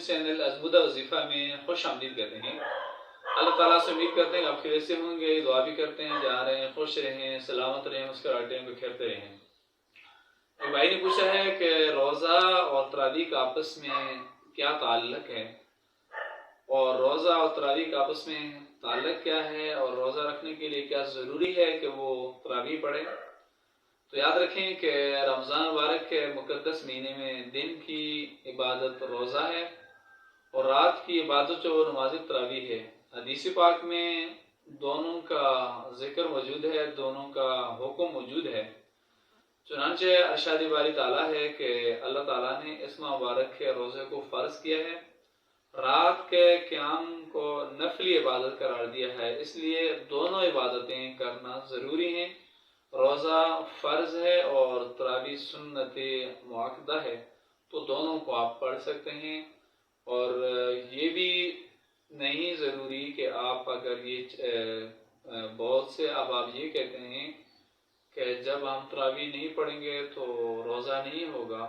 Women's channel ازمودہ وظیفہ میں خوش آمدید کہتے ہیں۔ اللہ تعالیٰ سے امید کرتے ہیں کہ آپ خیریت سے ہوں گے، دعا بھی کرتے ہیں، جا رہے ہیں خوش رہیں، سلامت رہیں، مسکراتے ہیں، بکھیرتے رہیں۔ ایک بھائی نے پوچھا ہے کہ روزہ اور تراویح کا آپس میں کیا تعلق ہے، اور روزہ اور تراویح کا آپس میں تعلق کیا ہے، اور روزہ رکھنے کے لیے کیا ضروری ہے کہ وہ تراویح پڑھے۔ تو یاد رکھیں کہ رمضان مبارک کے مقدس مہینے میں دن کی عبادت روزہ ہے اور رات کی عبادت جو نماز تراویح ہے۔ حدیث پاک میں دونوں کا ذکر موجود ہے، دونوں کا حکم موجود ہے۔ چنانچہ ارشاد باری تعالیٰ ہے کہ اللہ تعالیٰ نے اس ماہ مبارک کے روزے کو فرض کیا ہے، رات کے قیام کو نفلی عبادت قرار دیا ہے، اس لیے دونوں عبادتیں کرنا ضروری ہیں۔ روزہ فرض ہے اور تراویح سنت مؤکدہ ہے، تو دونوں کو آپ پڑھ سکتے ہیں۔ اور یہ بھی نہیں ضروری کہ آپ اگر یہ بہت سے اب آپ یہ کہتے ہیں کہ جب ہم تراویح نہیں پڑھیں گے تو روزہ نہیں ہوگا۔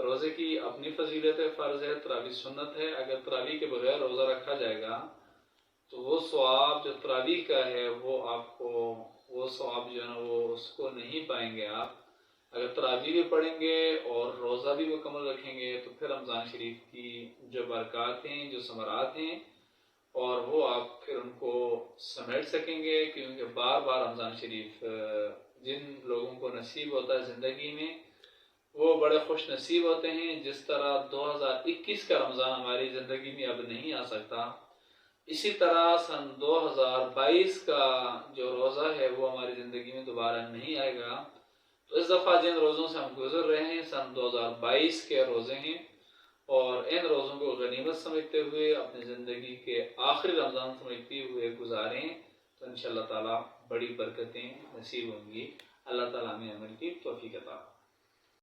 روزے کی اپنی فضیلت فرض ہے، تراویح سنت ہے۔ اگر تراویح کے بغیر روزہ رکھا جائے گا تو وہ ثواب جو تراویح کا ہے وہ آپ کو وہ ثواب جو ہے نا وہ اس کو نہیں پائیں گے آپ۔ اگر تراویح بھی پڑھیں گے اور روزہ بھی مکمل رکھیں گے تو پھر رمضان شریف کی جو برکات ہیں، جو ثمرات ہیں، اور وہ آپ پھر ان کو سمیٹ سکیں گے، کیونکہ بار بار رمضان شریف جن لوگوں کو نصیب ہوتا ہے زندگی میں وہ بڑے خوش نصیب ہوتے ہیں۔ جس طرح 2021 کا رمضان ہماری زندگی میں اب نہیں آ سکتا، اسی طرح سن 2022 کا جو روزہ ہے وہ ہماری زندگی میں دوبارہ نہیں آئے گا۔ تو اس دفعہ جن روزوں سے ہم گزر رہے ہیں سن 2022 کے روزے ہیں، اور ان روزوں کو غنیمت سمجھتے ہوئے اپنی زندگی کے آخری رمضان سمجھتے ہوئے گزاریں، تو انشاءاللہ تعالیٰ بڑی برکتیں نصیب ہوں گی۔ اللہ تعالیٰ ہمیں عمل کی توفیق عطا